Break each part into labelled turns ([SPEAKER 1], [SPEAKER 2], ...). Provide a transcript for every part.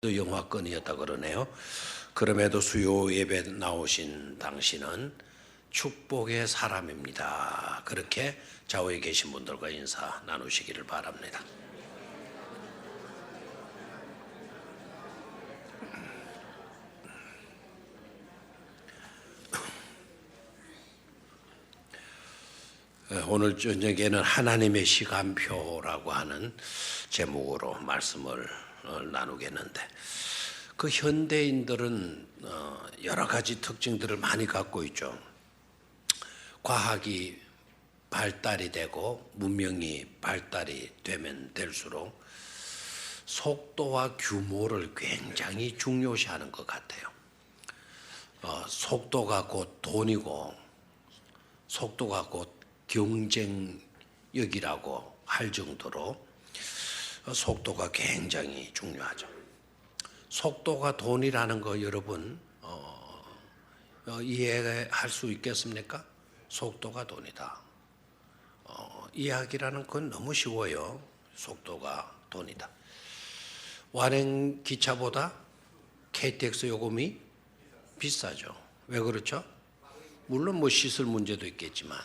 [SPEAKER 1] 영화권이었다 그러네요. 그럼에도 수요 예배 나오신 당신은 축복의 사람입니다. 그렇게 좌우에 계신 분들과 인사 나누시기를 바랍니다. 오늘 저녁에는 하나님의 시간표라고 하는 제목으로 말씀을 나누겠는데, 그 현대인들은 여러 가지 특징들을 많이 갖고 있죠. 과학이 발달이 되고 문명이 발달이 되면 될수록 속도와 규모를 굉장히 중요시하는 것 같아요. 속도가 곧 돈이고 속도가 곧 경쟁력이라고 할 정도로 속도가 굉장히 중요하죠. 속도가 돈이라는 거 여러분 이해할 수 있겠습니까? 속도가 돈이다. 이야기라는 건 너무 쉬워요. 속도가 돈이다. 완행 기차보다 KTX 요금이 비싸죠. 왜 그렇죠? 물론 뭐 시설 문제도 있겠지만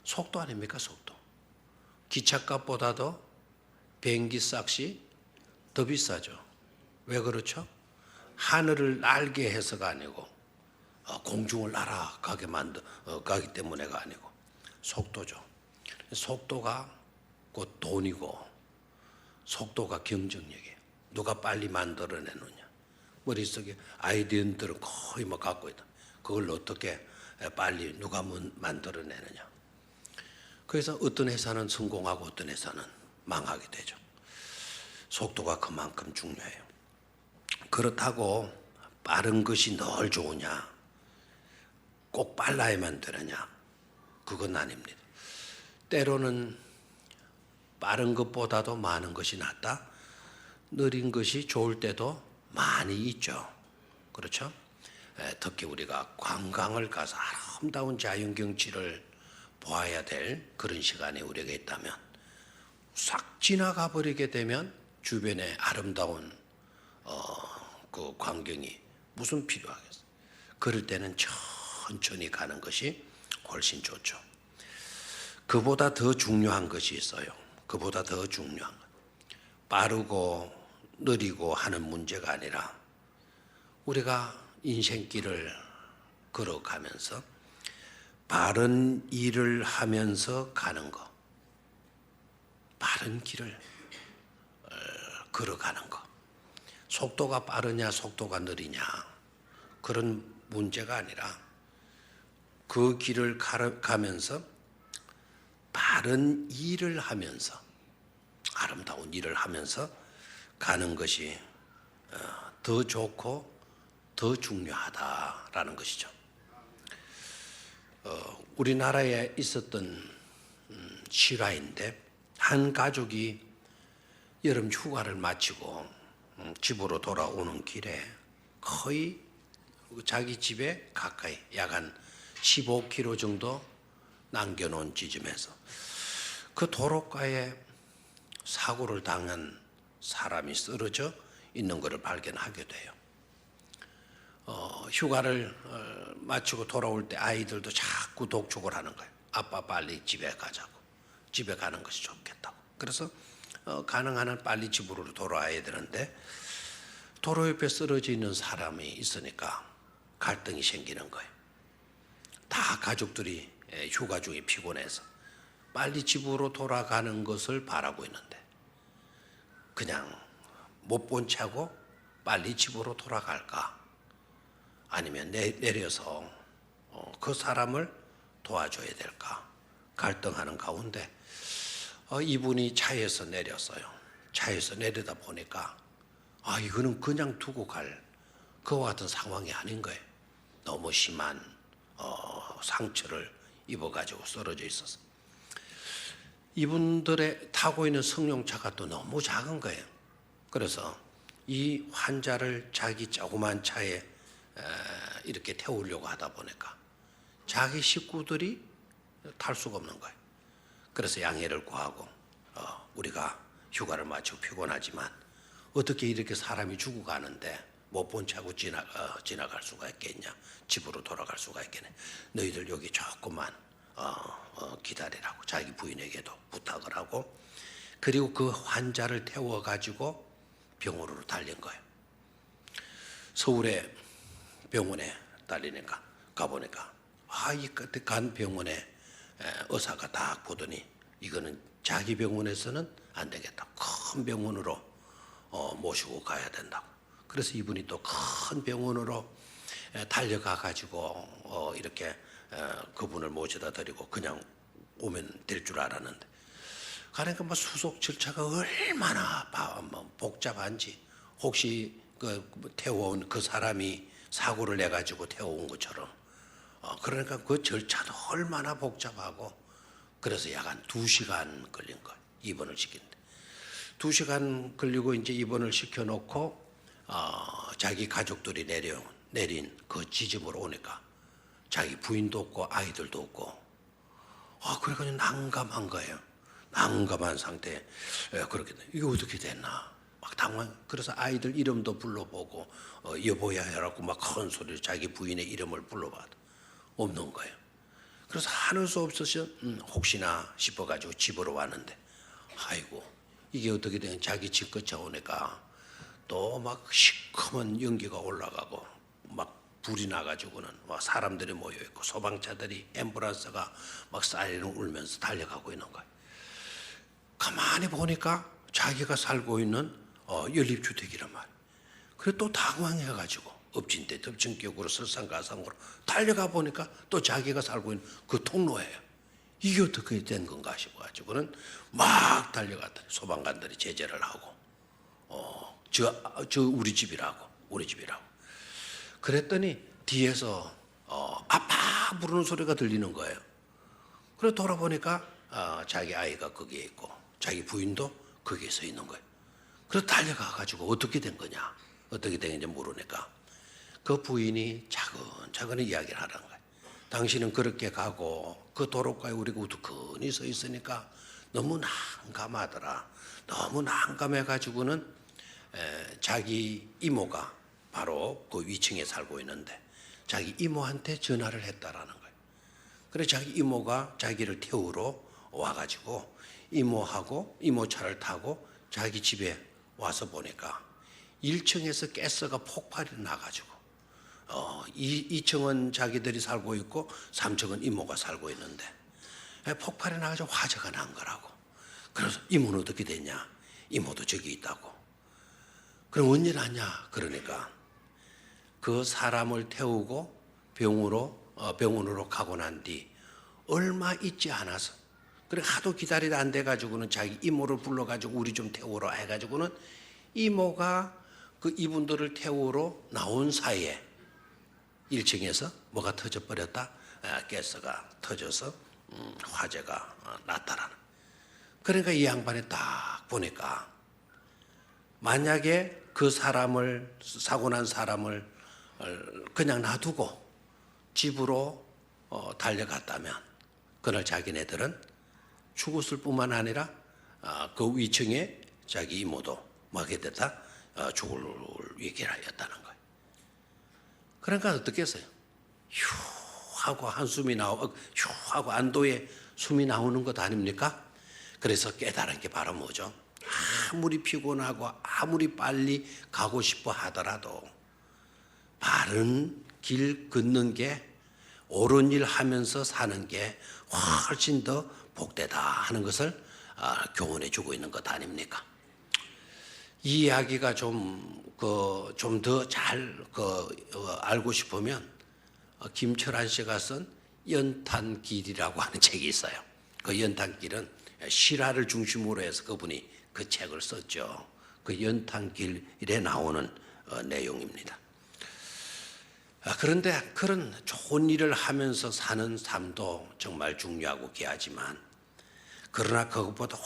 [SPEAKER 1] 속도 아닙니까? 속도. 기차값보다도 비행기 싹시 더 비싸죠. 왜 그렇죠? 하늘을 날게 해서가 아니고 공중을 날아가게 가기 때문에가 아니고 속도죠. 속도가 곧 돈이고 속도가 경쟁력이에요. 누가 빨리 만들어내느냐. 머릿속에 아이디어들은 거의 뭐 갖고 있다. 그걸 어떻게 빨리 누가 만들어내느냐. 그래서 어떤 회사는 성공하고 어떤 회사는 망하게 되죠. 속도가 그만큼 중요해요. 그렇다고 빠른 것이 늘 좋으냐, 꼭 빨라야만 되느냐, 그건 아닙니다. 때로는 빠른 것보다도 많은 것이 낫다. 느린 것이 좋을 때도 많이 있죠. 그렇죠? 특히 우리가 관광을 가서 아름다운 자연 경치를 보아야 될 그런 시간이 우리에게 있다면 싹 지나가 버리게 되면 주변에 아름다운 그 광경이 무슨 필요하겠어요. 그럴 때는 천천히 가는 것이 훨씬 좋죠. 그보다 더 중요한 것이 있어요. 그보다 더 중요한 것. 빠르고 느리고 하는 문제가 아니라 우리가 인생길을 걸어가면서 바른 일을 하면서 가는 것, 바른 길을 걸어가는 것. 속도가 빠르냐 속도가 느리냐 그런 문제가 아니라 그 길을 가면서 바른 일을 하면서 아름다운 일을 하면서 가는 것이 더 좋고 더 중요하다라는 것이죠. 우리나라에 있었던 실화인데, 한 가족이 여름 휴가를 마치고 집으로 돌아오는 길에 거의 자기 집에 가까이 약 한 15km 정도 남겨놓은 지점에서 그 도로가에 사고를 당한 사람이 쓰러져 있는 것을 발견하게 돼요. 휴가를 마치고 돌아올 때 아이들도 자꾸 독촉을 하는 거예요. 아빠 빨리 집에 가자고. 집에 가는 것이 좋겠다고. 그래서 가능한 한 빨리 집으로 돌아와야 되는데 도로 옆에 쓰러져 있는 사람이 있으니까 갈등이 생기는 거예요. 다 가족들이 휴가 중에 피곤해서 빨리 집으로 돌아가는 것을 바라고 있는데 그냥 못 본 채하고 빨리 집으로 돌아갈까? 아니면 내려서 그 사람을 도와줘야 될까? 갈등하는 가운데 이분이 차에서 내렸어요. 차에서 내리다 보니까 이거는 그냥 두고 갈 그와 같은 상황이 아닌 거예요. 너무 심한 상처를 입어가지고 쓰러져 있어서 이분들의 타고 있는 승용차가 또 너무 작은 거예요. 그래서 이 환자를 자기 조그만 차에 이렇게 태우려고 하다 보니까 자기 식구들이 탈 수가 없는 거예요. 그래서 양해를 구하고 우리가 휴가를 마치고 피곤하지만 어떻게 이렇게 사람이 죽어가는데 못 본 채 하고 지나갈 수가 있겠냐. 집으로 돌아갈 수가 있겠네. 너희들 여기 조금만 기다리라고 자기 부인에게도 부탁을 하고, 그리고 그 환자를 태워가지고 병원으로 달린 거예요. 서울의 병원에 달리니까 가보니까 이 끝에 간 병원에 의사가 딱 보더니 이거는 자기 병원에서는 안 되겠다. 큰 병원으로 모시고 가야 된다고. 그래서 이분이 또 큰 병원으로 달려가 가지고 이렇게 그분을 모셔다 드리고 그냥 오면 될 줄 알았는데, 그러니까 뭐 수속 절차가 얼마나 복잡한지, 혹시 그 태워온 그 사람이 사고를 내 가지고 태워온 것처럼, 그러니까 그 절차도 얼마나 복잡하고, 그래서 약 한 2시간 걸린 거예요. 입원을 시키는데 2시간 걸리고 이제 입원을 시켜놓고 자기 가족들이 내린 그 지점으로 오니까 자기 부인도 없고 아이들도 없고, 그러니까 난감한 거예요. 난감한 상태에 그렇게 이게 어떻게 됐나 막 당황. 그래서 아이들 이름도 불러보고 여보야 해라고 막 큰 소리로 자기 부인의 이름을 불러봐도 없는 거예요. 그래서 하는 수 없어서 혹시나 싶어가지고 집으로 왔는데, 아이고 이게 어떻게 된, 자기 집 끝에 오니까 또 막 시커먼 연기가 올라가고 막 불이 나가지고는 막 사람들이 모여있고 소방차들이, 앰뷸런스가 막 사이렌을 울면서 달려가고 있는 거예요. 가만히 보니까 자기가 살고 있는 연립주택이란 말이에요. 그래 또 당황해가지고 엎친 데 덮친 격으로 설상가상으로 달려가 보니까 또 자기가 살고 있는 그 통로예요. 이게 어떻게 된 건가 싶어가지고는 막 달려갔더니 소방관들이 제재를 하고 저 우리 집이라고. 그랬더니 뒤에서 아빠 부르는 소리가 들리는 거예요. 그래 돌아보니까 자기 아이가 거기에 있고 자기 부인도 거기에 서 있는 거예요. 그래서 달려가가지고 어떻게 된 거냐, 어떻게 된지 모르니까 그 부인이 차근차근 이야기를 하는 거예요. 당신은 그렇게 가고 그 도로가에 우리가 우두커니 서 있으니까 너무 난감하더라. 너무 난감해가지고는 자기 이모가 바로 그 위층에 살고 있는데 자기 이모한테 전화를 했다라는 거예요. 그래 자기 이모가 자기를 태우러 와가지고 이모하고 이모 차를 타고 자기 집에 와서 보니까 1층에서 가스가 폭발이 나가지고 2층은 자기들이 살고 있고 3층은 이모가 살고 있는데 폭발이 나가지고 화재가 난 거라고. 그래서 이모는 어떻게 됐냐, 이모도 저기 있다고. 그럼 언제 났냐, 그러니까 그 사람을 태우고 병원으로 가고 난 뒤 얼마 있지 않아서, 그래 하도 기다리다 안 돼가지고는 자기 이모를 불러가지고 우리 좀 태우러 해가지고는 이모가 그 이분들을 태우러 나온 사이에 1층에서 뭐가 터져버렸다, 가스가 터져서 화재가 났다라는. 그러니까 이 양반이 딱 보니까 만약에 그 사람을, 사고 난 사람을 그냥 놔두고 집으로 달려갔다면 그날 자기네들은 죽었을 뿐만 아니라 그 위층에 자기 이모도 뭐게 됐다, 죽을 위기라였다는 거예요. 그러니까 어떻게 했어요? 휴 하고 한숨이 휴 하고 안도의 숨이 나오는 것 아닙니까? 그래서 깨달은 게 바로 뭐죠? 아무리 피곤하고 아무리 빨리 가고 싶어 하더라도 바른 길 걷는 게, 옳은 일 하면서 사는 게 훨씬 더 복되다 하는 것을 교훈해 주고 있는 것 아닙니까? 이 이야기가 좀 더 잘 알고 싶으면 김철한 씨가 쓴 연탄길이라고 하는 책이 있어요. 그 연탄길은 실화를 중심으로 해서 그분이 그 책을 썼죠. 그 연탄길에 나오는 내용입니다. 그런데 그런 좋은 일을 하면서 사는 삶도 정말 중요하고 귀하지만, 그러나 그것보다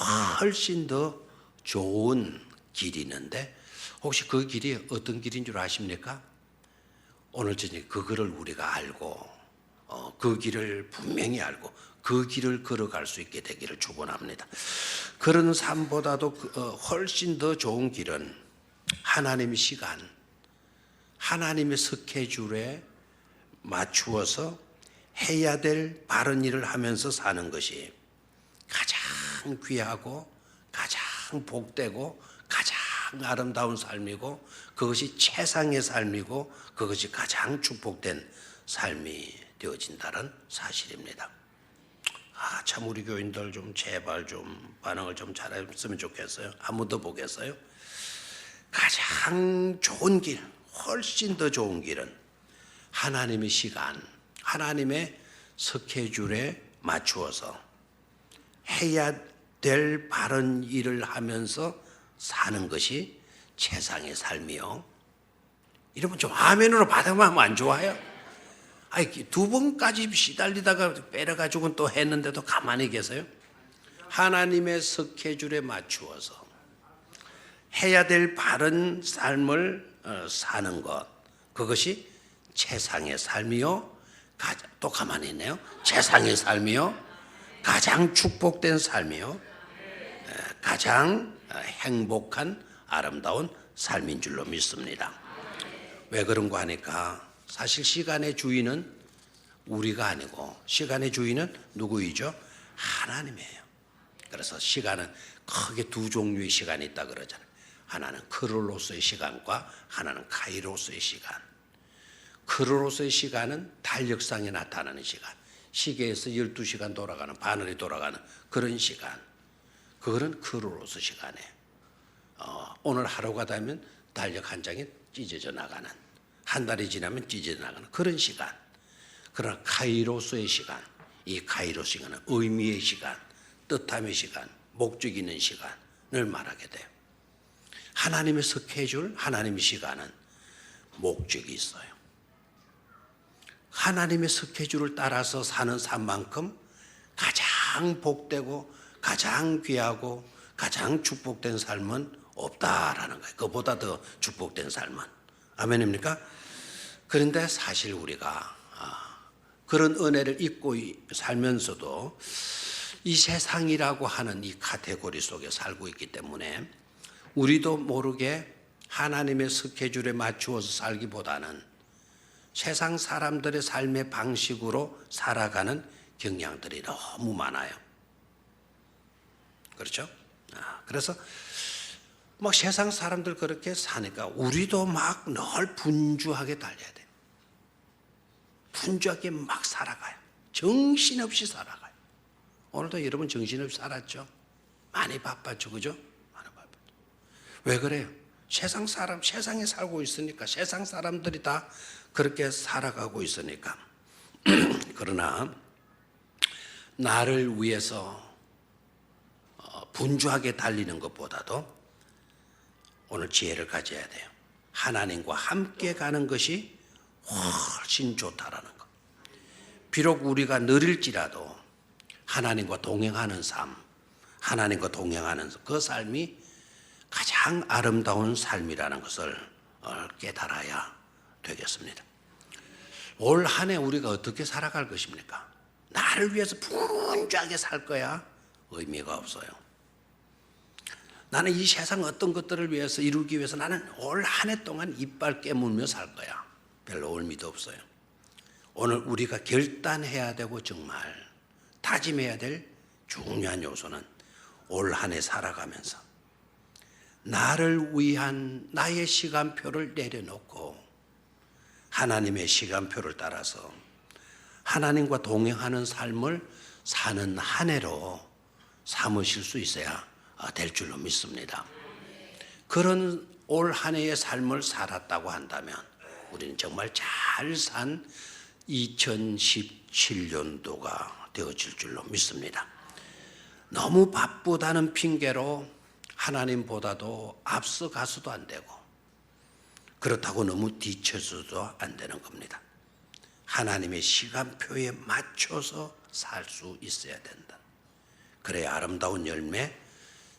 [SPEAKER 1] 훨씬 더 좋은 길이 있는데, 혹시 그 길이 어떤 길인 줄 아십니까? 오늘 저녁에 그거를 우리가 알고 그 길을 분명히 알고 그 길을 걸어갈 수 있게 되기를 축원합니다. 그런 삶보다도 훨씬 더 좋은 길은 하나님의 시간, 하나님의 스케줄에 맞추어서 해야 될 바른 일을 하면서 사는 것이 가장 귀하고 가장 복되고 가장 아름다운 삶이고, 그것이 최상의 삶이고, 그것이 가장 축복된 삶이 되어진다는 사실입니다. 참 우리 교인들 좀 제발 좀 반응을 좀 잘했으면 좋겠어요. 한 번 더 보겠어요? 가장 좋은 길, 훨씬 더 좋은 길은 하나님의 시간, 하나님의 스케줄에 맞추어서 해야 될 바른 일을 하면서 사는 것이 최상의 삶이요. 이러면 좀 아멘으로 받으면 안 좋아요? 아니, 두 번까지 시달리다가 빼려가지고는 또 했는데도 가만히 계세요? 하나님의 스케줄에 맞추어서 해야 될 바른 삶을 사는 것, 그것이 최상의 삶이요. 또 가만히 있네요. 최상의 삶이요. 가장 축복된 삶이요. 가장 행복한 아름다운 삶인 줄로 믿습니다. 왜 그런가 하니까 사실 시간의 주인은 우리가 아니고 시간의 주인은 누구이죠? 하나님이에요. 그래서 시간은 크게 두 종류의 시간이 있다 그러잖아요. 하나는 크로노스의 시간과 하나는 카이로스의 시간. 크로노스의 시간은 달력상에 나타나는 시간, 시계에서 12시간 돌아가는, 바늘이 돌아가는 그런 시간, 그거는 크로노스 시간이에요. 오늘 하루가 되면 달력 한 장이 찢어져 나가는, 한 달이 지나면 찢어져 나가는 그런 시간. 그러나 카이로스의 시간, 이 카이로스 시간은 의미의 시간, 뜻함의 시간, 목적 있는 시간을 말하게 돼요. 하나님의 스케줄, 하나님의 시간은 목적이 있어요. 하나님의 스케줄을 따라서 사는 삶만큼 가장 복되고 가장 귀하고 가장 축복된 삶은 없다라는 거예요. 그보다 더 축복된 삶은. 아멘입니까? 그런데 사실 우리가 그런 은혜를 잊고 살면서도 이 세상이라고 하는 이 카테고리 속에 살고 있기 때문에 우리도 모르게 하나님의 스케줄에 맞추어서 살기보다는 세상 사람들의 삶의 방식으로 살아가는 경향들이 너무 많아요. 그렇죠? 그래서 막 세상 사람들 그렇게 사니까 우리도 막 늘 분주하게 달려야 돼요. 분주하게 막 살아가요. 정신없이 살아가요. 오늘도 여러분 정신없이 살았죠? 많이 바빴죠, 그죠? 많이 바빴죠. 왜 그래요? 세상 사람, 세상에 살고 있으니까, 세상 사람들이 다 그렇게 살아가고 있으니까. 그러나 나를 위해서 분주하게 달리는 것보다도 오늘 지혜를 가져야 돼요. 하나님과 함께 가는 것이 훨씬 좋다라는 것. 비록 우리가 느릴지라도 하나님과 동행하는 삶, 하나님과 동행하는 그 삶이 가장 아름다운 삶이라는 것을 깨달아야 되겠습니다. 올 한 해 우리가 어떻게 살아갈 것입니까? 나를 위해서 분주하게 살 거야? 의미가 없어요. 나는 이 세상 어떤 것들을 위해서 이루기 위해서 나는 올 한 해 동안 이빨 깨물며 살 거야. 별로 의미도 없어요. 오늘 우리가 결단해야 되고 정말 다짐해야 될 중요한 요소는 올 한 해 살아가면서 나를 위한 나의 시간표를 내려놓고 하나님의 시간표를 따라서 하나님과 동행하는 삶을 사는 한 해로 삼으실 수 있어야 될 줄로 믿습니다. 그런 올 한 해의 삶을 살았다고 한다면 우리는 정말 잘 산 2017년도가 되어질 줄로 믿습니다. 너무 바쁘다는 핑계로 하나님보다도 앞서가서도 안 되고 그렇다고 너무 뒤쳐서도 안 되는 겁니다. 하나님의 시간표에 맞춰서 살 수 있어야 된다. 그래야 아름다운 열매,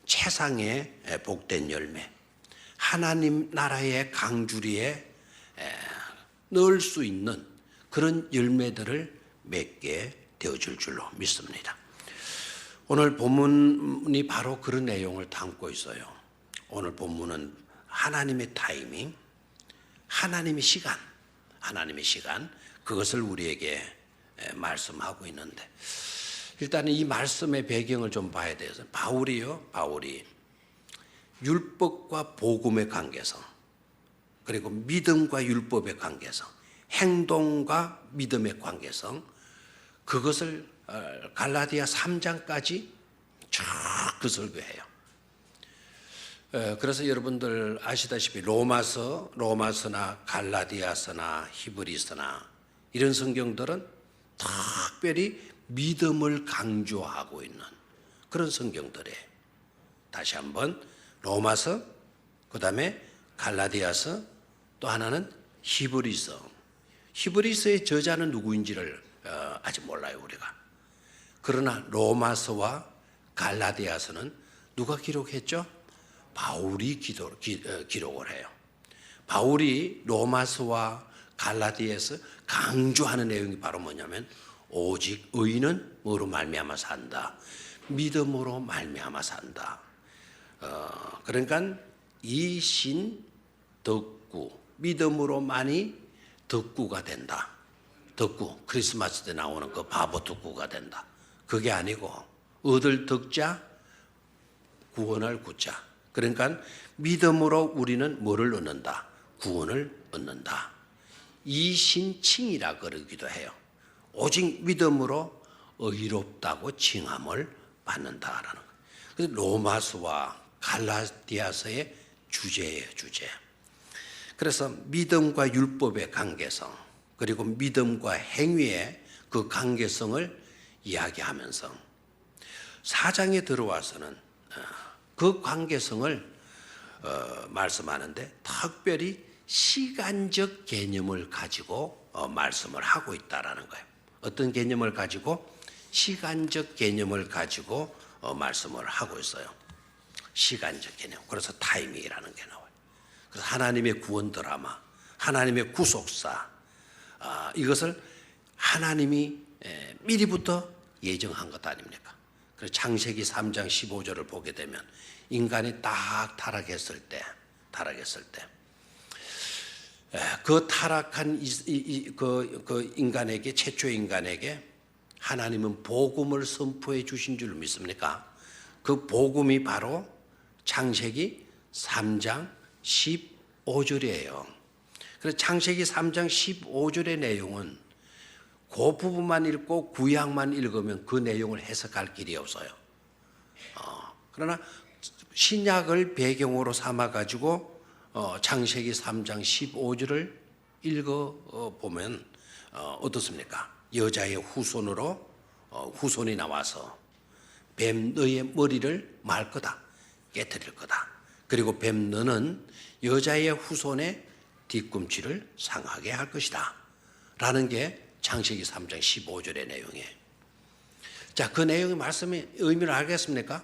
[SPEAKER 1] 최상의 복된 열매, 하나님 나라의 강주리에 넣을 수 있는 그런 열매들을 맺게 되어줄 줄로 믿습니다. 오늘 본문이 바로 그런 내용을 담고 있어요. 오늘 본문은 하나님의 타이밍, 하나님의 시간 그것을 우리에게 말씀하고 있는데, 일단 이 말씀의 배경을 좀 봐야 돼요. 바울이 율법과 복음의 관계성, 그리고 믿음과 율법의 관계성, 행동과 믿음의 관계성, 그것을 갈라디아 3장까지 쭉 그 설교해요. 그래서 여러분들 아시다시피 로마서나 갈라디아서나 히브리서나 이런 성경들은 특별히 믿음을 강조하고 있는 그런 성경들이에요. 다시 한번 로마서, 그 다음에 갈라디아서, 또 하나는 히브리서의 저자는 누구인지를 아직 몰라요, 우리가. 그러나 로마서와 갈라디아서는 누가 기록했죠? 바울이 기록을 해요. 바울이 로마서와 갈라디아에서 강조하는 내용이 바로 뭐냐면, 오직 의인은 뭐로 말미암아 산다, 믿음으로 말미암아 산다. 그러니까 이신 덕구, 믿음으로만이 덕구가 된다. 덕구, 크리스마스 때 나오는 그 바보 덕구가 된다. 그게 아니고 얻을 덕자, 구원할 구자. 그러니까 믿음으로 우리는 뭐를 얻는다? 구원을 얻는다. 이신칭이라 그러기도 해요. 오직 믿음으로 의롭다고 칭함을 받는다라는 거예요. 그래서 로마서와 갈라디아서의 주제예요, 주제. 그래서 믿음과 율법의 관계성, 그리고 믿음과 행위의 그 관계성을 이야기하면서 4장에 들어와서는 그 관계성을 말씀하는데, 특별히 시간적 개념을 가지고 말씀을 하고 있다라는 거예요. 어떤 개념을 가지고? 시간적 개념을 가지고 말씀을 하고 있어요. 시간적 개념. 그래서 타이밍이라는 게 나와요. 그래서 하나님의 구원 드라마, 하나님의 구속사, 이것을 하나님이 미리부터 예정한 것 아닙니까? 그래서 창세기 3장 15절을 보게 되면 인간이 딱 타락했을 때 그 타락한 그 인간에게, 최초의 인간에게 하나님은 복음을 선포해 주신 줄 믿습니까? 그 복음이 바로 창세기 3장 15절이에요. 그래서 창세기 3장 15절의 내용은 그 부분만 읽고 구약만 읽으면 그 내용을 해석할 길이 없어요. 그러나 신약을 배경으로 삼아가지고 창세기 3장 15절을 읽어보면 어떻습니까? 여자의 후손이 나와서 뱀 너의 머리를 말 거다, 깨뜨릴 거다. 그리고 뱀 너는 여자의 후손의 뒤꿈치를 상하게 할 것이다 라는 게 창세기 3장 15절의 내용이에요. 자, 그 내용의 말씀의 의미를 알겠습니까?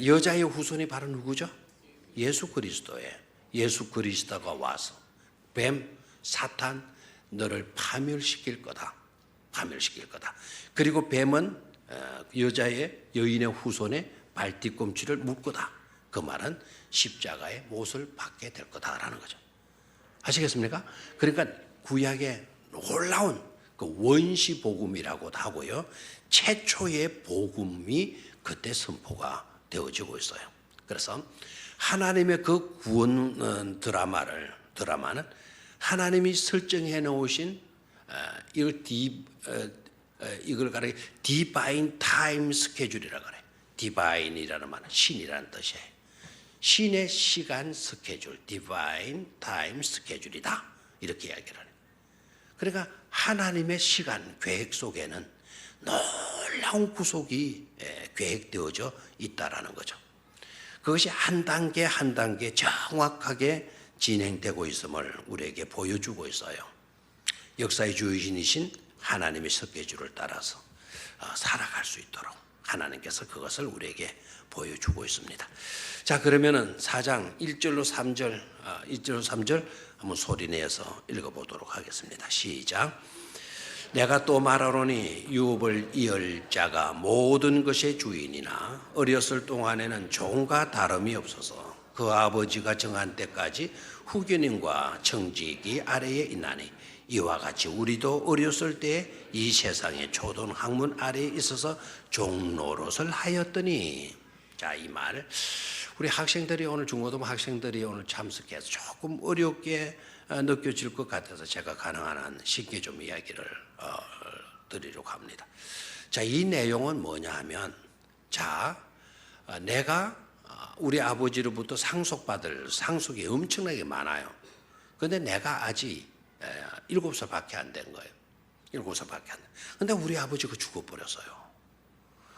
[SPEAKER 1] 여자의 후손이 바로 누구죠? 예수 그리스도예요. 예수 그리스도가 와서 뱀, 사탄 너를 파멸시킬 거다. 그리고 뱀은 여인의 후손의 발뒤꿈치를 물 거다. 그 말은 십자가의 못을 받게 될 거다라는 거죠. 아시겠습니까? 그러니까 구약의 놀라운 그 원시 복음이라고도 하고요, 최초의 복음이 그때 선포가 되어지고 있어요. 그래서 하나님의 그 구원 드라마는 하나님이 설정해 놓으신 이걸 가리켜 디바인 타임 스케줄이라고 그래요. 디바인이라는 말은 신이라는 뜻이에요. 신의 시간 스케줄, 디바인 타임 스케줄이다, 이렇게 이야기를 해요. 그러니까 하나님의 시간 계획 속에는 놀라운 구속이 계획되어져 있다라는 거죠. 그것이 한 단계 한 단계 정확하게 진행되고 있음을 우리에게 보여주고 있어요. 역사의 주인이신 하나님의 스케줄을 따라서 살아갈 수 있도록 하나님께서 그것을 우리에게 보여주고 있습니다. 자, 그러면은 4장 1절로 3절 한번 소리내서 읽어보도록 하겠습니다. 시작. 내가 또 말하노니 유업을 이을 자가 모든 것의 주인이나 어렸을 동안에는 종과 다름이 없어서 그 아버지가 정한 때까지 후견인과 청지기 아래에 있나니 이와 같이 우리도 어렸을 때 이 세상의 초등 학문 아래에 있어서 종노릇을 하였더니. 자, 이 말 우리 학생들이 오늘 중고등부 학생들이 오늘 참석해서 조금 어렵게 느껴질 것 같아서 제가 가능한 한 쉽게 좀 이야기를 드리려고 합니다. 자, 이 내용은 뭐냐 하면, 자, 내가 우리 아버지로부터 상속받을 상속이 엄청나게 많아요. 그런데 내가 아직 7살밖에 안 된 거예요. 7살밖에 안 돼. 근데 우리 아버지가 죽어버렸어요.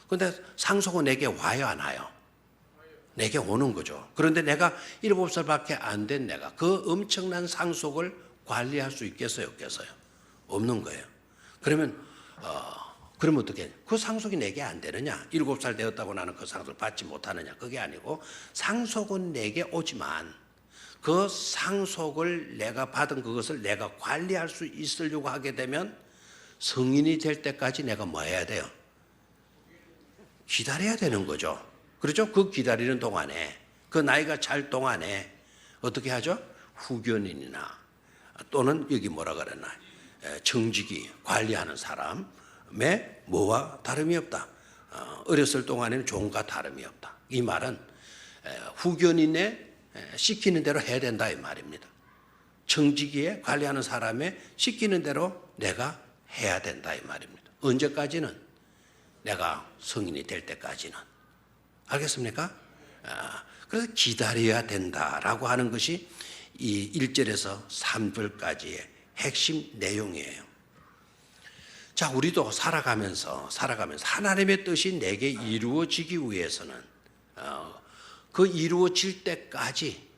[SPEAKER 1] 근데 상속은 내게 와요, 안 와요? 내게 오는 거죠. 그런데 내가 7살밖에 안 된 내가 그 엄청난 상속을 관리할 수 있겠어요, 없겠어요? 없는 거예요. 그러면 어떻게? 그 상속이 내게 안 되느냐? 7살 되었다고 나는 그 상속을 받지 못하느냐? 그게 아니고 상속은 내게 오지만 그 상속을 내가 받은 그것을 내가 관리할 수 있으려고 하게 되면 성인이 될 때까지 내가 뭐 해야 돼요? 기다려야 되는 거죠. 그렇죠? 그 기다리는 동안에, 그 나이가 찰 동안에 어떻게 하죠? 후견인이나 또는 여기 뭐라 그랬나? 청지기, 관리하는 사람의 뭐와 다름이 없다. 어렸을 동안에는 종과 다름이 없다. 이 말은 후견인의 시키는 대로 해야 된다 이 말입니다. 청지기에 관리하는 사람의 시키는 대로 내가 해야 된다 이 말입니다. 언제까지는? 내가 성인이 될 때까지는. 알겠습니까? 그래서 기다려야 된다라고 하는 것이 이 1절에서 3절까지의 핵심 내용이에요. 자, 우리도 살아가면서 하나님의 뜻이 내게 이루어지기 위해서는 그 이루어질 때까지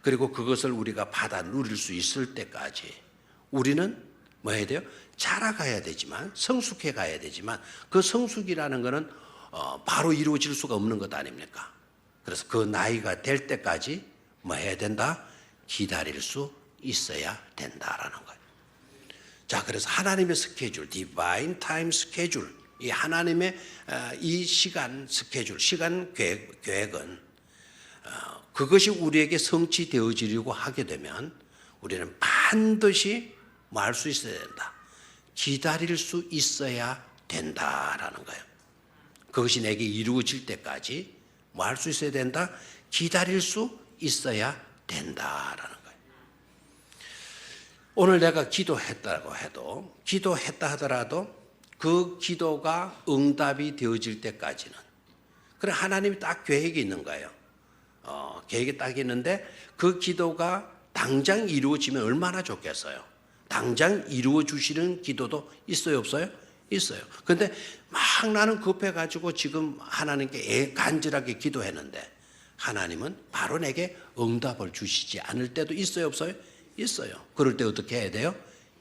[SPEAKER 1] 그리고 그것을 우리가 받아 누릴 수 있을 때까지 우리는 뭐 해야 돼요? 자라가야 되지만, 성숙해 가야 되지만, 그 성숙이라는 것은 바로 이루어질 수가 없는 것 아닙니까? 그래서 그 나이가 될 때까지 뭐 해야 된다? 기다릴 수 있어야 된다라는 거예요. 자, 그래서 하나님의 스케줄, 디바인 타임 스케줄, 이 하나님의 이 시간 스케줄, 시간 계획은 그것이 우리에게 성취되어지려고 하게 되면 우리는 반드시 뭐 할 수 있어야 된다. 기다릴 수 있어야 된다라는 거예요. 그것이 내게 이루어질 때까지 뭐 할 수 있어야 된다? 기다릴 수 있어야 된다라는 거예요. 오늘 내가 기도했다고 해도, 기도했다 하더라도 그 기도가 응답이 되어질 때까지는, 그래 하나님이 딱 계획이 있는 거예요. 계획이 딱 있는데 그 기도가 당장 이루어지면 얼마나 좋겠어요. 당장 이루어 주시는 기도도 있어요, 없어요? 있어요. 그런데 막 나는 급해가지고 지금 하나님께 간절하게 기도했는데 하나님은 바로 내게 응답을 주시지 않을 때도 있어요, 없어요? 있어요. 그럴 때 어떻게 해야 돼요?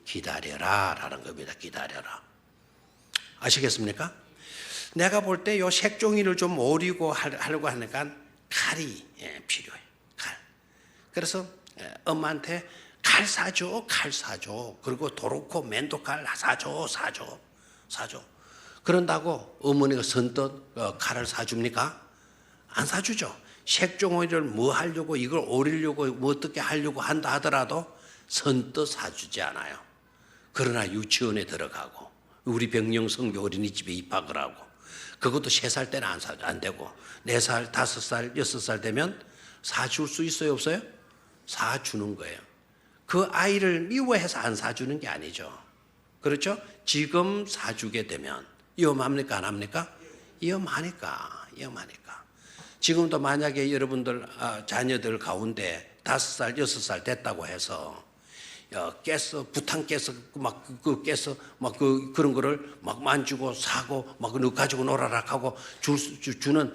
[SPEAKER 1] 기다려라 라는 겁니다. 기다려라. 아시겠습니까? 내가 볼 때 요 색종이를 좀 오리고 하려고 하니까 칼이 필요해. 칼. 그래서 엄마한테 칼 사줘, 칼 사줘. 그리고 도로코 맨도칼 사줘. 그런다고 어머니가 선뜻 칼을 사줍니까? 안 사주죠. 색종이를 뭐 하려고, 이걸 오리려고 뭐 어떻게 하려고 한다 하더라도 선뜻 사주지 않아요. 그러나 유치원에 들어가고 우리 병영성교 어린이집에 입학을 하고 그것도 3살 때는 안 되고 4살, 5살, 6살 되면 사줄 수 있어요, 없어요? 사주는 거예요. 그 아이를 미워해서 안 사주는 게 아니죠. 그렇죠? 지금 사주게 되면 위험합니까? 안 합니까? 위험하니까. 지금도 만약에 여러분들 자녀들 가운데 5살, 6살 됐다고 해서 깨서 부탄 깨서 그런 거를 막 만지고 사고 막 너 가지고 놀아라 하고 주는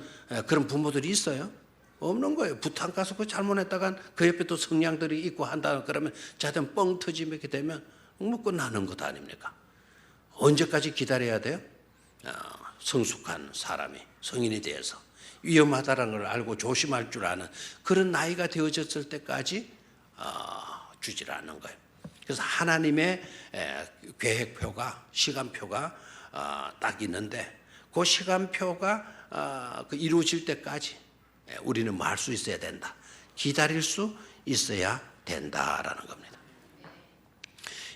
[SPEAKER 1] 그런 부모들이 있어요? 없는 거예요. 부탄 가서 그 잘못했다간 그 옆에 또 성냥들이 있고 한다 그러면 자든 뻥 터지게 되면 뭐 끝나는 것 아닙니까? 언제까지 기다려야 돼요? 성숙한 사람이 성인이 되어서 위험하다는 걸 알고 조심할 줄 아는 그런 나이가 되어졌을 때까지 주질 않는 거예요. 그래서 하나님의 계획표가, 시간표가 딱 있는데 그 시간표가 이루어질 때까지 우리는 뭐 할 수 있어야 된다. 기다릴 수 있어야 된다라는 겁니다.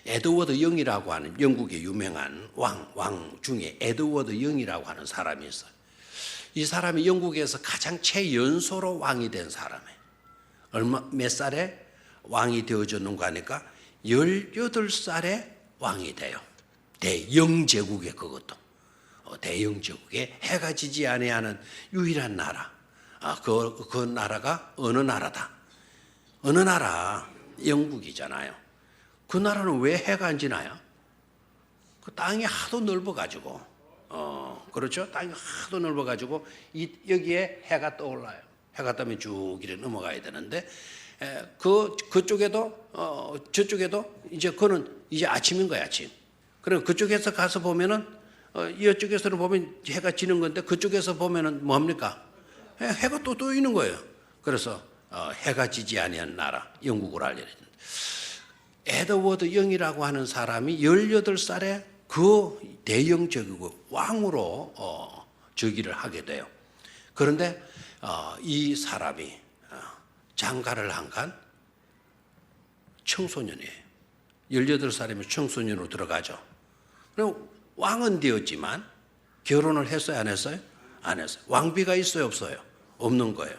[SPEAKER 1] 에드워드 영이라고 하는 영국의 유명한 왕 중에 에드워드 영이라고 하는 사람이 있어요. 이 사람이 영국에서 가장 최연소로 왕이 된 사람이에요. 몇 살에 왕이 되어졌는가 하니까 18살에 왕이 돼요. 대영제국의 그것도. 대영제국에 해가 지지 아니하는 유일한 나라. 그 나라가 어느 나라다? 어느 나라? 영국이잖아요. 그 나라는 왜 해가 안 지나요? 그 땅이 하도 넓어가지고, 그렇죠? 땅이 하도 넓어가지고 여기에 해가 떠올라요. 해가 뜨면 쭉 이렇게 넘어가야 되는데, 그쪽에도 저쪽에도 이제 그는 이제 아침인 거야, 아침. 그럼 그쪽에서 가서 보면은 이쪽에서는 보면 해가 지는 건데 그쪽에서 보면은 뭡니까? 해가 또 떠 있는 거예요. 그래서 해가 지지 아니한 나라 영국을 알려졌는데 에드워드 영이라고 하는 사람이 18살에 그 대영제국 왕으로 즉위를 하게 돼요. 그런데 이 사람이 장가를 안 간 청소년이에요. 18살이면 청소년으로 들어가죠. 그럼 왕은 되었지만 결혼을 했어요, 안 했어요? 안 했어요. 왕비가 있어요, 없어요? 없는 거예요.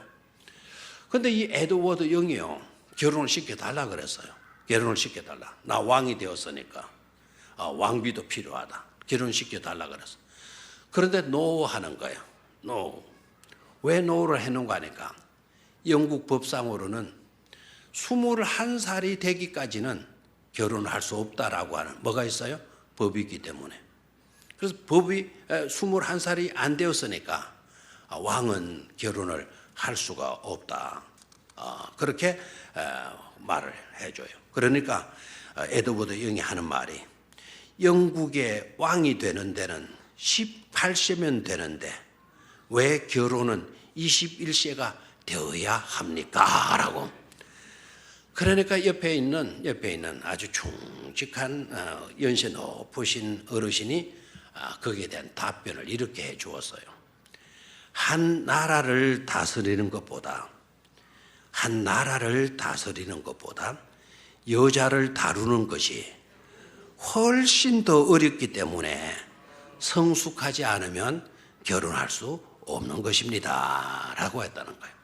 [SPEAKER 1] 그런데 이 에드워드 영이요, 결혼을 시켜달라 그랬어요. 결혼을 시켜달라. 나 왕이 되었으니까 왕비도 필요하다. 결혼시켜달라 그랬어요. 그런데 노 하는 거예요. 노. 왜 노를 해놓은가 하니까 영국 법상으로는 21살이 되기까지는 결혼을 할 수 없다라고 하는 뭐가 있어요? 법이 있기 때문에. 그래서 법이 21살이 안 되었으니까 왕은 결혼을 할 수가 없다. 그렇게 말을 해줘요. 그러니까 에드워드 영이 하는 말이 영국의 왕이 되는 데는 18세면 되는데 왜 결혼은 21세가 되어야 합니까? 라고. 그러니까 옆에 있는 아주 충직한 연세 높으신 어르신이 거기에 대한 답변을 이렇게 해 주었어요. 한 나라를 다스리는 것보다 여자를 다루는 것이 훨씬 더 어렵기 때문에 성숙하지 않으면 결혼할 수 없는 것입니다. 라고 했다는 거예요.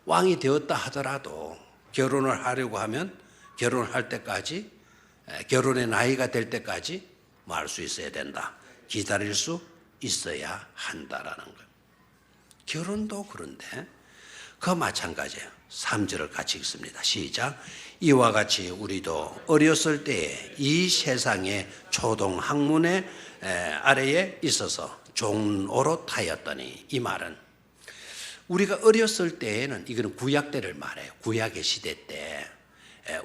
[SPEAKER 1] 왕이 되었다 하더라도 결혼을 하려고 하면 결혼할 때까지, 결혼의 나이가 될 때까지 뭐 할 수 있어야 된다. 기다릴 수 있어야 한다라는 거예요. 결혼도 그런데 그 마찬가지예요. 3절을 같이 읽습니다. 시작. 이와 같이 우리도 어렸을 때에 이 세상의 초동 학문의 아래에 있어서 종노릇하였더니, 이 말은 우리가 어렸을 때에는, 이거는 구약 때를 말해요. 구약의 시대 때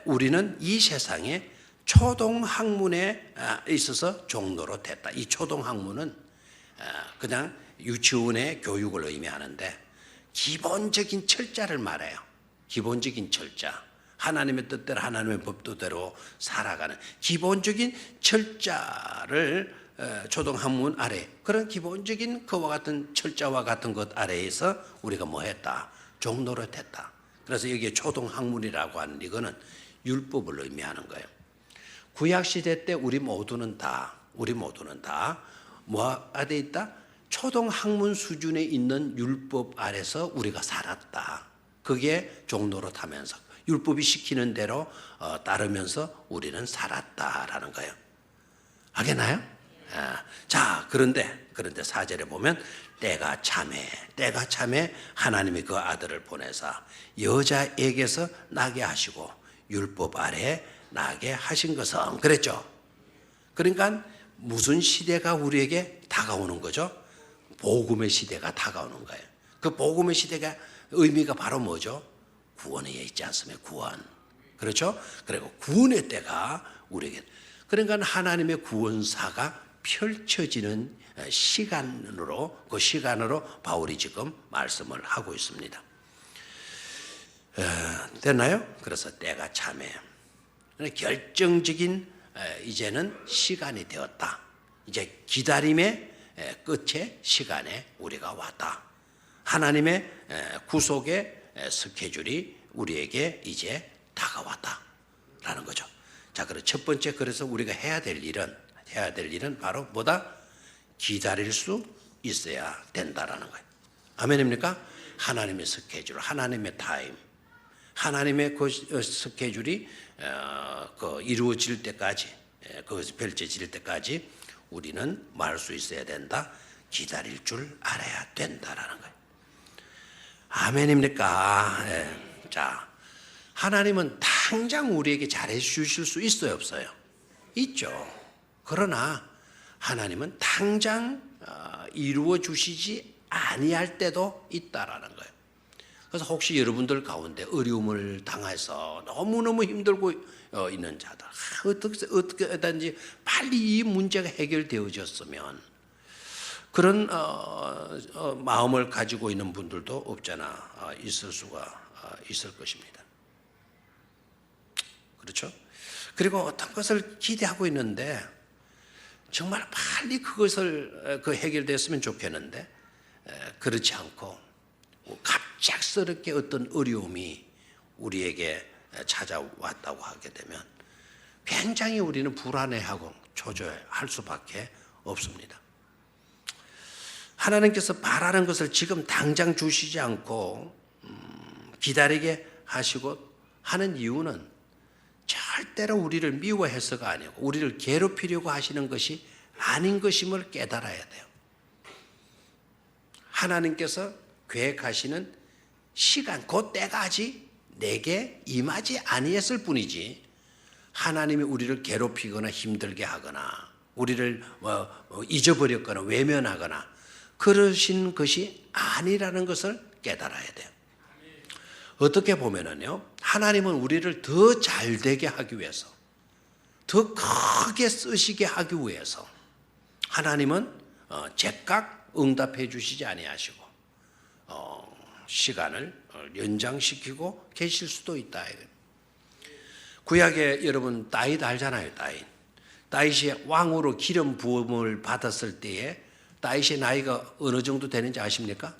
[SPEAKER 1] 우리는 이 세상에 초동 학문에 있어서 종노릇했다. 이 초동 학문은 그냥 유치원의 교육을 의미하는데 기본적인 철자를 말해요. 기본적인 철자. 하나님의 뜻대로 하나님의 법도대로 살아가는 기본적인 철자를 초동학문 아래, 그런 기본적인 그와 같은 철자와 같은 것 아래에서 우리가 뭐 했다? 종노릇했다. 그래서 여기에 초동학문이라고 하는 이거는 율법을 의미하는 거예요. 구약시대 때 우리 모두는 다 뭐 아래 있다? 초동학문 수준에 있는 율법 아래서 우리가 살았다. 그게 종노릇하면서 율법이 시키는 대로 따르면서 우리는 살았다라는 거예요. 알겠나요? 자, 그런데 4절에 보면 때가 참에 하나님이 그 아들을 보내사 여자에게서 나게 하시고 율법 아래 나게 하신 것은, 그랬죠. 그러니까 무슨 시대가 우리에게 다가오는 거죠? 복음의 시대가 다가오는 거예요. 그 복음의 시대가 의미가 바로 뭐죠? 구원에 있지 않습니까? 구원. 그렇죠? 그리고 구원의 때가 우리에게, 그러니까 하나님의 구원사가 펼쳐지는 시간으로, 그 시간으로 바울이 지금 말씀을 하고 있습니다. 됐나요? 그래서 때가 참에 결정적인 이제는 시간이 되었다. 이제 기다림의 끝에 시간에 우리가 왔다. 하나님의 구속의 스케줄이 우리에게 이제 다가왔다라는 거죠. 자, 그럼 첫 번째, 그래서 우리가 해야 될 일은 바로 뭐다? 기다릴 수 있어야 된다라는 거예요. 아멘입니까? 하나님의 스케줄, 하나님의 타임, 하나님의 그 스케줄이 이루어질 때까지, 그것이 펼쳐질 때까지 우리는 말 수 있어야 된다. 기다릴 줄 알아야 된다라는 거예요. 아멘입니까? 자, 하나님은 당장 우리에게 잘해 주실 수 있어요, 없어요? 있죠. 그러나 하나님은 당장 이루어 주시지 아니할 때도 있다라는 거예요. 그래서 혹시 여러분들 가운데 어려움을 당해서 너무너무 힘들고 있는 자들, 어떻게든지 빨리 이 문제가 해결되어졌으면, 그런 마음을 가지고 있는 분들도 없잖아 있을 수가 있을 것입니다. 그렇죠? 그리고 어떤 것을 기대하고 있는데 정말 빨리 그것을 해결됐으면 좋겠는데 그렇지 않고 갑작스럽게 어떤 어려움이 우리에게 찾아왔다고 하게 되면 굉장히 우리는 불안해하고 초조해할 수밖에 없습니다. 하나님께서 바라는 것을 지금 당장 주시지 않고 기다리게 하시고 하는 이유는 절대로 우리를 미워해서가 아니고 우리를 괴롭히려고 하시는 것이 아닌 것임을 깨달아야 돼요. 하나님께서 계획하시는 시간, 그 때가 아직 내게 임하지 아니했을 뿐이지, 하나님이 우리를 괴롭히거나 힘들게 하거나 우리를 잊어버렸거나 외면하거나 그러신 것이 아니라는 것을 깨달아야 돼요. 어떻게 보면은요, 하나님은 우리를 더 잘되게 하기 위해서, 더 크게 쓰시게 하기 위해서 하나님은 제각 응답해 주시지 아니하시고 시간을 연장시키고 계실 수도 있다. 구약에 여러분 다윗 알잖아요. 다윗이 왕으로 기름 부음을 받았을 때에 다윗의 나이가 어느 정도 되는지 아십니까?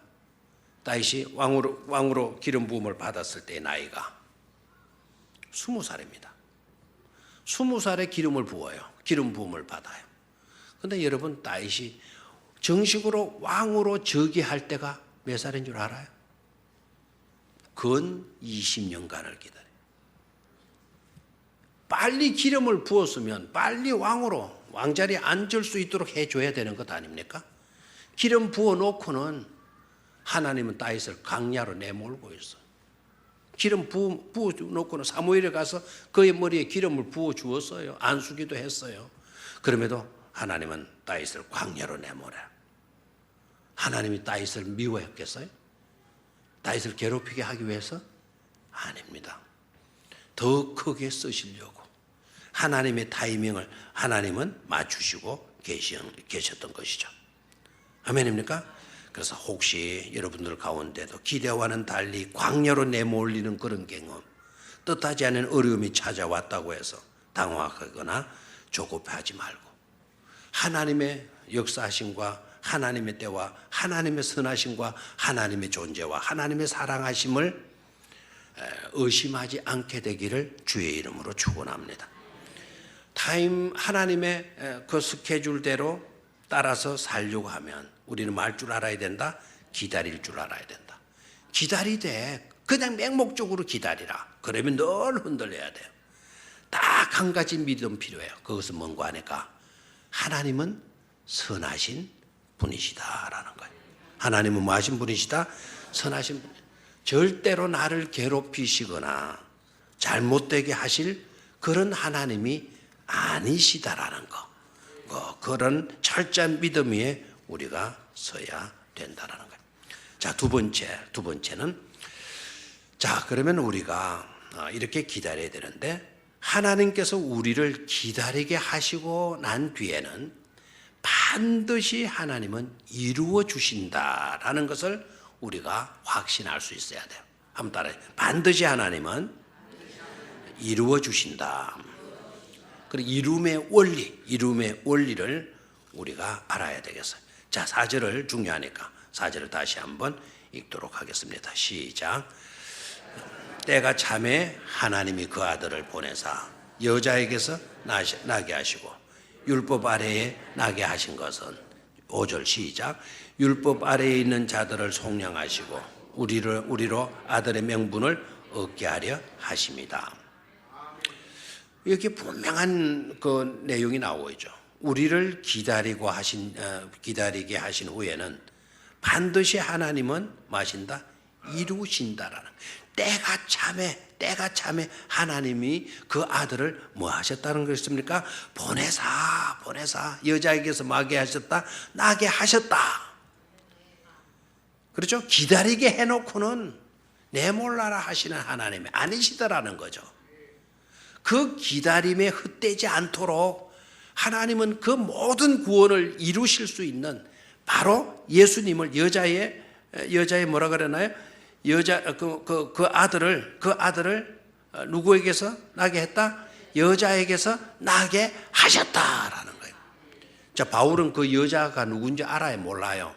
[SPEAKER 1] 다윗이 왕으로 기름 부음을 받았을 때의 나이가 20살입니다. 20살에 기름을 부어요. 기름 부음을 받아요. 그런데 여러분, 다윗이 정식으로 왕으로 즉위할 때가 몇 살인 줄 알아요? 근 20년간을 기다려요. 빨리 기름을 부었으면 빨리 왕자리에 앉을 수 있도록 해줘야 되는 것 아닙니까? 기름 부어놓고는 하나님은 다윗을 광야로 내몰고 있어요. 기름 부어놓고는 사무엘에 가서 그의 머리에 기름을 부어주었어요. 안수기도 했어요. 그럼에도 하나님은 다윗을 광야로 내몰아요. 하나님이 다윗을 미워했겠어요? 다윗을 괴롭히게 하기 위해서? 아닙니다. 더 크게 쓰시려고 하나님의 타이밍을 하나님은 맞추시고 계셨던 것이죠. 아멘입니까? 그래서 혹시 여러분들 가운데도 기대와는 달리 광야로 내몰리는 그런 경험, 뜻하지 않은 어려움이 찾아왔다고 해서 당황하거나 조급해하지 말고 하나님의 역사하심과 하나님의 때와 하나님의 선하심과 하나님의 존재와 하나님의 사랑하심을 의심하지 않게 되기를 주의 이름으로 축원합니다. 하나님의 그 스케줄대로 따라서 살려고 하면 우리는 말 줄 알아야 된다. 기다릴 줄 알아야 된다. 기다리되 그냥 맹목적으로 기다리라. 그러면 늘 흔들려야 돼요. 딱 한 가지 믿음 필요해요. 그것은 뭔가 하니까 하나님은 선하신 분이시다라는 거예요. 하나님은 뭐 하신 분이시다? 선하신 분. 절대로 나를 괴롭히시거나 잘못되게 하실 그런 하나님이 아니시다라는 거. 그런 철저한 믿음 위에 우리가 서야 된다라는 거예요. 자, 두 번째는, 자, 그러면 우리가 이렇게 기다려야 되는데 하나님께서 우리를 기다리게 하시고 난 뒤에는 반드시 하나님은 이루어 주신다라는 것을 우리가 확신할 수 있어야 돼요. 한번 따라해요. 반드시 하나님은 이루어 주신다. 그리고 이룸의 원리를 우리가 알아야 되겠어요. 자, 4절을 중요하니까 4절을 다시 한번 읽도록 하겠습니다. 시작. 때가 참에 하나님이 그 아들을 보내사 여자에게서 나게 하시고 율법 아래에 나게 하신 것은 5절 시작. 율법 아래에 있는 자들을 속량하시고 우리로 아들의 명분을 얻게 하려 하십니다. 이렇게 분명한 그 내용이 나오죠. 우리를 기다리게 하신 후에는 반드시 하나님은 마신다 이루신다라는, 때가 참에 하나님이 그 아들을 뭐 하셨다는 것입니까? 보내사 여자에게서 나게 하셨다. 그렇죠? 기다리게 해놓고는 내몰라라 하시는 하나님이 아니시더라는 거죠. 그 기다림에 헛되지 않도록 하나님은 그 모든 구원을 이루실 수 있는 바로 예수님을 여자의 뭐라 그러나요? 그 아들을 누구에게서 나게 했다? 여자에게서 나게 하셨다라는 거예요. 자, 바울은 그 여자가 누군지 알아요, 몰라요?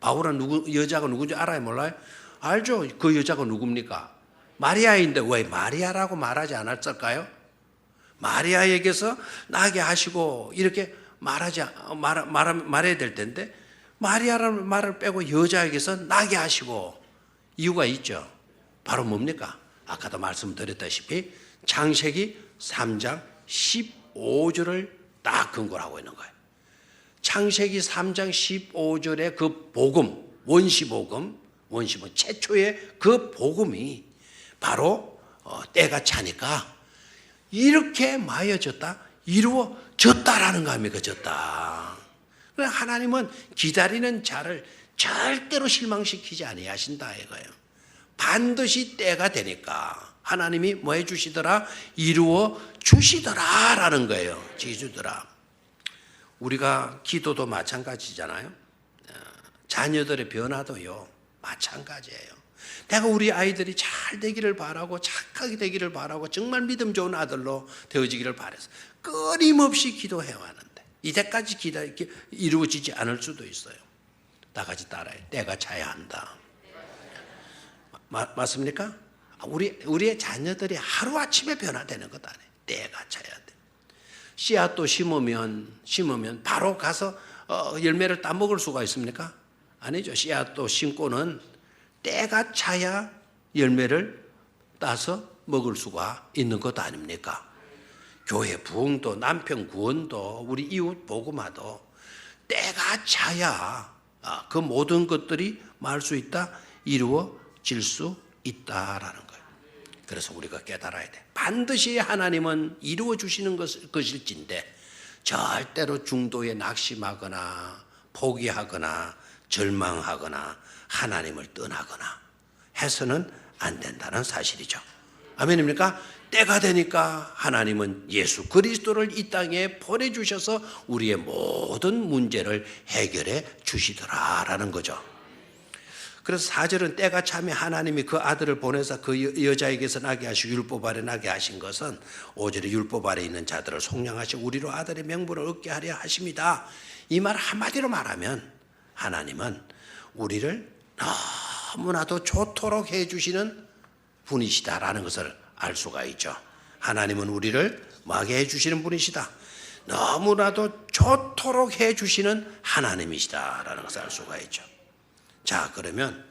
[SPEAKER 1] 바울은 여자가 누군지 알아요, 몰라요? 알죠. 그 여자가 누굽니까? 마리아인데 왜 마리아라고 말하지 않았을까요? 마리아에게서 나게 하시고 이렇게 말해야 될 텐데 마리아라는 말을 빼고 여자에게서 나게 하시고 이유가 있죠. 바로 뭡니까? 아까도 말씀드렸다시피 창세기 3장 15절을 딱 근거로 하고 있는 거예요. 창세기 3장 15절의 그 복음, 원시복음 최초의 그 복음이 바로 때가 차니까 이렇게 마여졌다, 이루어졌다라는 거 아닙니까? 졌다. 하나님은 기다리는 자를 절대로 실망시키지 아니하신다 이거예요. 반드시 때가 되니까 하나님이 뭐 해주시더라? 이루어 주시더라라는 거예요. 지주더라. 우리가 기도도 마찬가지잖아요. 자녀들의 변화도요 마찬가지예요. 내가 우리 아이들이 잘 되기를 바라고 착하게 되기를 바라고 정말 믿음 좋은 아들로 되어지기를 바라서 끊임없이 기도해왔는데 이제까지 이루어지지 않을 수도 있어요. 다 같이 따라해. 때가 차야 한다. 맞습니까? 우리의 자녀들이 하루아침에 변화되는 것 아니에요. 때가 차야 돼. 씨앗도 심으면 바로 가서 열매를 따먹을 수가 있습니까? 아니죠. 씨앗도 심고는 때가 차야 열매를 따서 먹을 수가 있는 것 아닙니까? 교회 부흥도 남편 구원도 우리 이웃 복음화도 때가 차야 그 모든 것들이 말 수 있다, 이루어질 수 있다라는 거예요. 그래서 우리가 깨달아야 돼. 반드시 하나님은 이루어 주시는 것일진데 절대로 중도에 낙심하거나 포기하거나 절망하거나 하나님을 떠나거나 해서는 안 된다는 사실이죠. 아멘입니까? 때가 되니까 하나님은 예수 그리스도를 이 땅에 보내주셔서 우리의 모든 문제를 해결해 주시더라라는 거죠. 그래서 4절은 때가 차면 하나님이 그 아들을 보내서 그 여자에게서 나게 하시고 율법 아래 나게 하신 것은 5절에 율법 아래 있는 자들을 속량하시고 우리로 아들의 명분을 얻게 하려 하십니다. 이 말 한마디로 말하면 하나님은 우리를 너무나도 좋도록 해주시는 분이시다라는 것을 알 수가 있죠. 하나님은 우리를 뭐하게 해주시는 분이시다. 너무나도 좋도록 해주시는 하나님이시다라는 것을 알 수가 있죠. 자, 그러면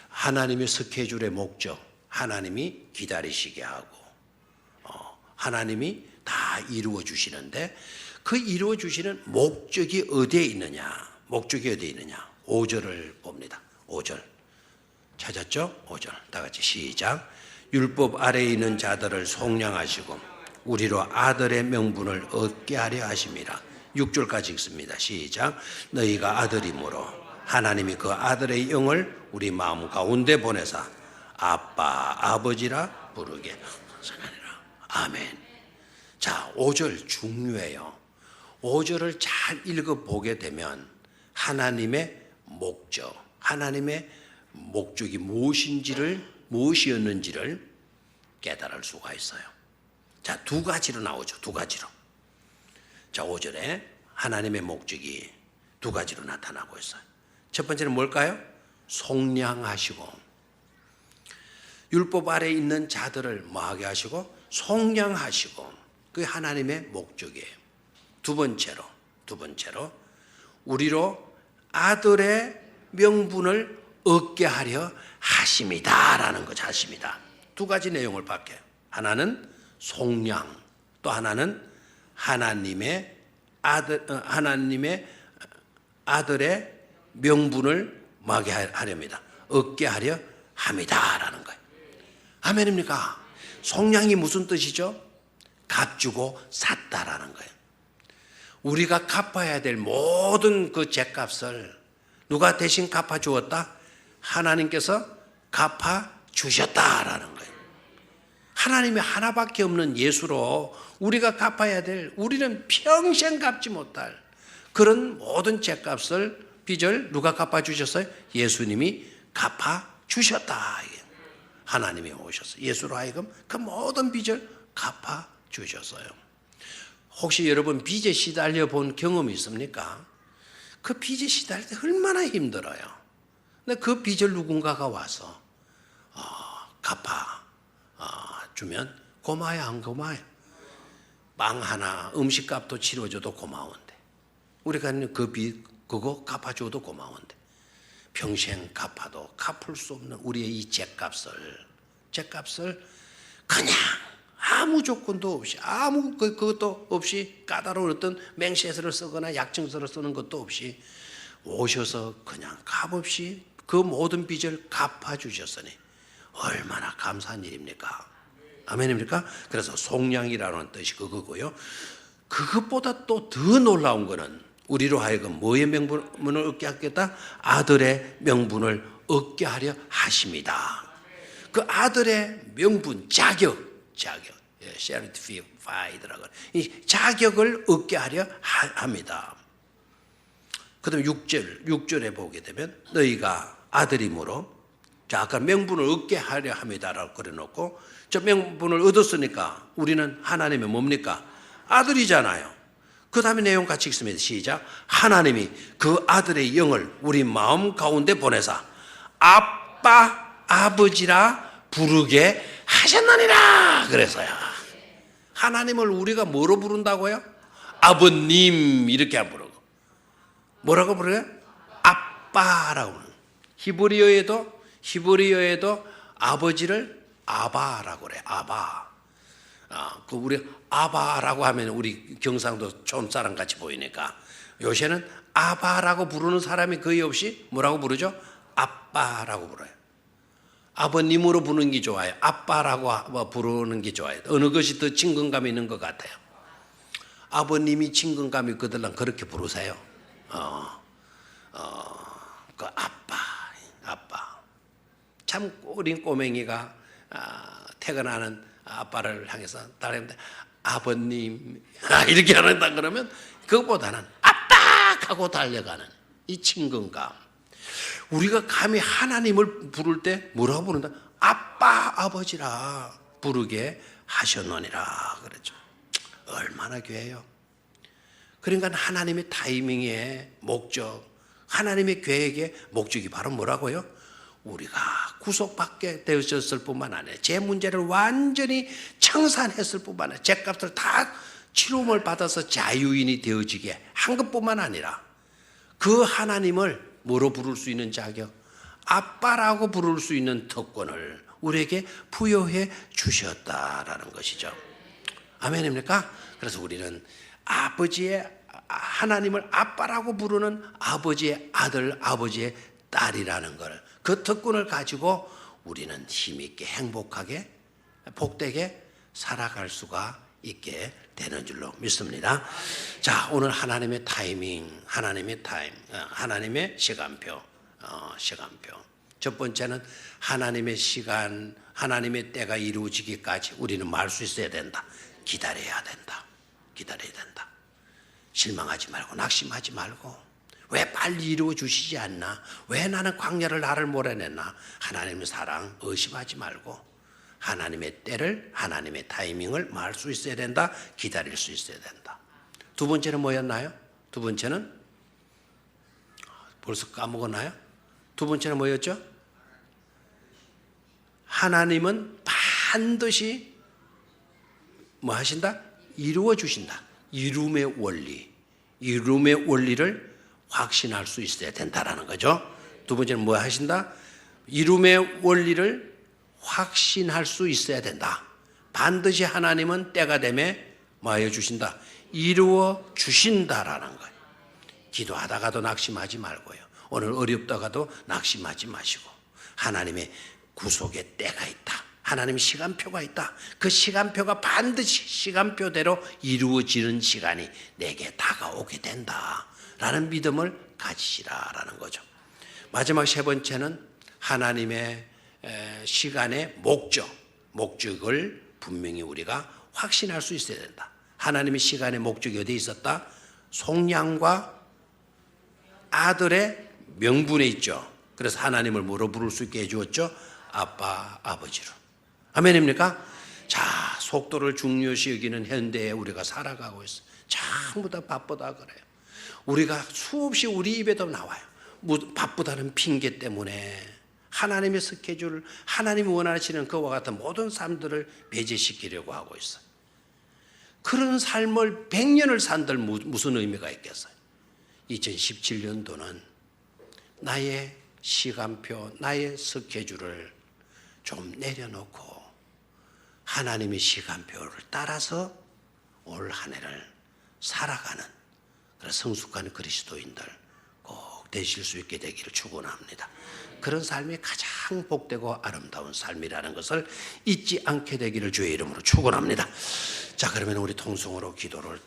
[SPEAKER 1] 하나님의 스케줄의 목적, 하나님이 기다리시게 하고 하나님이 다 이루어 주시는데 그 이루어 주시는 목적이 어디에 있느냐? 목적이 어디에 있느냐? 5절을 봅니다. 5절 찾았죠? 5절 다 같이 시작. 율법 아래에 있는 자들을 속량하시고 우리로 아들의 명분을 얻게 하려 하십니다. 6절까지 읽습니다. 시작. 너희가 아들이므로 하나님이 그 아들의 영을 우리 마음 가운데 보내사 아빠 아버지라 부르게 하시니라. 아멘. 자, 5절 중요해요. 5절을 잘 읽어보게 되면 하나님의 목적, 하나님의 목적이 무엇이었는지를 깨달을 수가 있어요. 자, 두 가지로 나오죠. 두 가지로. 자, 5절에 하나님의 목적이 두 가지로 나타나고 있어요. 첫 번째는 뭘까요? 속량하시고, 율법 아래 있는 자들을 뭐하게 하시고 속량하시고, 그게 하나님의 목적이에요. 두 번째로 우리로 아들의 명분을 얻게 하려 하심이다라는 거죠. 하심이다. 두 가지 내용을 밖에. 하나는 속량, 또 하나는 하나님의 아들의 명분을 뭐하게 하렵니다. 얻게 하려 함이다라는 거예요. 아멘입니까? 속량이 무슨 뜻이죠? 값주고 샀다라는 거예요. 우리가 갚아야 될 모든 그 죗값을 누가 대신 갚아 주었다? 하나님께서 갚아 주셨다라는 거예요. 하나님이 하나밖에 없는 예수로 우리가 갚아야 될, 우리는 평생 갚지 못할 그런 모든 죗값을, 빚을 누가 갚아 주셨어요? 예수님이 갚아 주셨다. 하나님이 오셔서 예수로 하여금 그 모든 빚을 갚아 주셨어요. 혹시 여러분 빚에 시달려 본 경험이 있습니까? 그 빚에 시달릴 때 얼마나 힘들어요. 근데 그 빚을 누군가가 와서 갚아 주면 고마워요, 안 고마워요? 빵 하나, 음식값도 치러줘도 고마운데, 우리가 그 빚 그거 갚아줘도 고마운데, 평생 갚아도 갚을 수 없는 우리의 이 죗값을 그냥 아무 조건도 없이, 아무 그것도 없이, 까다로운 어떤 맹세서를 쓰거나 약정서를 쓰는 것도 없이 오셔서 그냥 값없이 그 모든 빚을 갚아주셨으니 얼마나 감사한 일입니까? 아멘입니까? 그래서 속량이라는 뜻이 그거고요. 그것보다 또 더 놀라운 거는 우리로 하여금 뭐의 명분을 얻게 하겠다? 아들의 명분을 얻게 하려 하십니다. 그 아들의 명분, 자격, certified라고, 이 자격을 얻게 하려 합니다. 그 다음에 6절에 보게 되면 너희가 아들이므로, 자, 아까 명분을 얻게 하려 합니다라고 그려놓고, 저 명분을 얻었으니까 우리는 하나님의 뭡니까? 아들이잖아요. 그 다음에 내용 같이 읽습니다. 시작. 하나님이 그 아들의 영을 우리 마음 가운데 보내사 아빠, 아버지라 부르게 하셨느니라. 그래서요, 하나님을 우리가 뭐로 부른다고요? 아버님 이렇게 안 부르고 뭐라고 부르요? 아빠라고 부르는. 히브리어에도 아버지를 아바라고 그래. 아바. 그 우리 아바라고 하면 우리 경상도 촌사람 같이 보이니까, 요새는 아바라고 부르는 사람이 거의 없이 뭐라고 부르죠? 아빠라고 불러요. 아버님으로 부르는 게 좋아요? 아빠라고 부르는 게 좋아요? 어느 것이 더 친근감이 있는 것 같아요? 아버님이 친근감이 있거든 그렇게 부르세요. 그 아빠. 참 어린 꼬맹이가 퇴근하는 아빠를 향해서 따라했는데 아버님 이렇게 한다 그러면 그것보다는 아빠 하고 달려가는 이 친근감. 우리가 감히 하나님을 부를 때 뭐라고 부른다? 아빠, 아버지라 부르게 하셨느니라 그랬죠. 얼마나 귀해요. 그러니까 하나님의 타이밍의 목적, 하나님의 계획의 목적이 바로 뭐라고요? 우리가 구속받게 되었을 뿐만 아니라 제 문제를 완전히 청산했을 뿐만 아니라 죗값을 다 치료를 받아서 자유인이 되어지게 한 것뿐만 아니라 그 하나님을 뭐로 부를 수 있는 자격? 아빠라고 부를 수 있는 특권을 우리에게 부여해 주셨다라는 것이죠. 아멘입니까? 그래서 우리는 하나님을 아빠라고 부르는 아버지의 아들, 아버지의 딸이라는 걸, 그 특권을 가지고 우리는 힘있게 행복하게 복되게 살아갈 수가 있게 되는 줄로 믿습니다. 자, 오늘 하나님의 타이밍, 하나님의 시간표. 첫 번째는 하나님의 시간, 하나님의 때가 이루어지기까지 우리는 말 수 있어야 된다. 기다려야 된다. 실망하지 말고 낙심하지 말고, 왜 빨리 이루어 주시지 않나? 왜 나는 광야를 나를 몰아냈나? 하나님의 사랑 의심하지 말고 하나님의 때를, 하나님의 타이밍을 말 수 있어야 된다. 기다릴 수 있어야 된다. 두 번째는 뭐였나요? 두 번째는 벌써 까먹었나요? 두 번째는 뭐였죠? 하나님은 반드시 뭐 하신다? 이루어 주신다. 이룸의 원리. 이룸의 원리를 확신할 수 있어야 된다라는 거죠. 두 번째는 뭐 하신다? 이룸의 원리를 확신할 수 있어야 된다. 반드시 하나님은 때가 되매 뭐 하여 주신다? 이루어 주신다라는 거예요. 기도하다가도 낙심하지 말고요. 오늘 어렵다가도 낙심하지 마시고 하나님의 구속의 때가 있다. 하나님의 시간표가 있다. 그 시간표가 반드시 시간표대로 이루어지는 시간이 내게 다가오게 된다라는 믿음을 가지시라라는 거죠. 마지막 세 번째는 하나님의 시간의 목적을 분명히 우리가 확신할 수 있어야 된다. 하나님의 시간의 목적이 어디에 있었다? 속량과 아들의 명분에 있죠. 그래서 하나님을 뭐로 부를 수 있게 해주었죠? 아빠, 아버지로. 아멘입니까? 자, 속도를 중요시 여기는 현대에 우리가 살아가고 있어요. 전부 다 바쁘다 그래요. 우리가 수없이 우리 입에도 나와요. 바쁘다는 핑계 때문에 하나님의 스케줄을 하나님이 원하시는 그와 같은 모든 삶들을 배제시키려고 하고 있어요. 그런 삶을 100년을 산들 무슨 의미가 있겠어요? 2017년도는 나의 시간표, 나의 스케줄을 좀 내려놓고 하나님의 시간표를 따라서 올 한 해를 살아가는 그런 성숙한 그리스도인들 꼭 되실 수 있게 되기를 축원합니다. 그런 삶이 가장 복되고 아름다운 삶이라는 것을 잊지 않게 되기를 주의 이름으로 축원합니다. 자, 그러면 우리 통성으로 기도를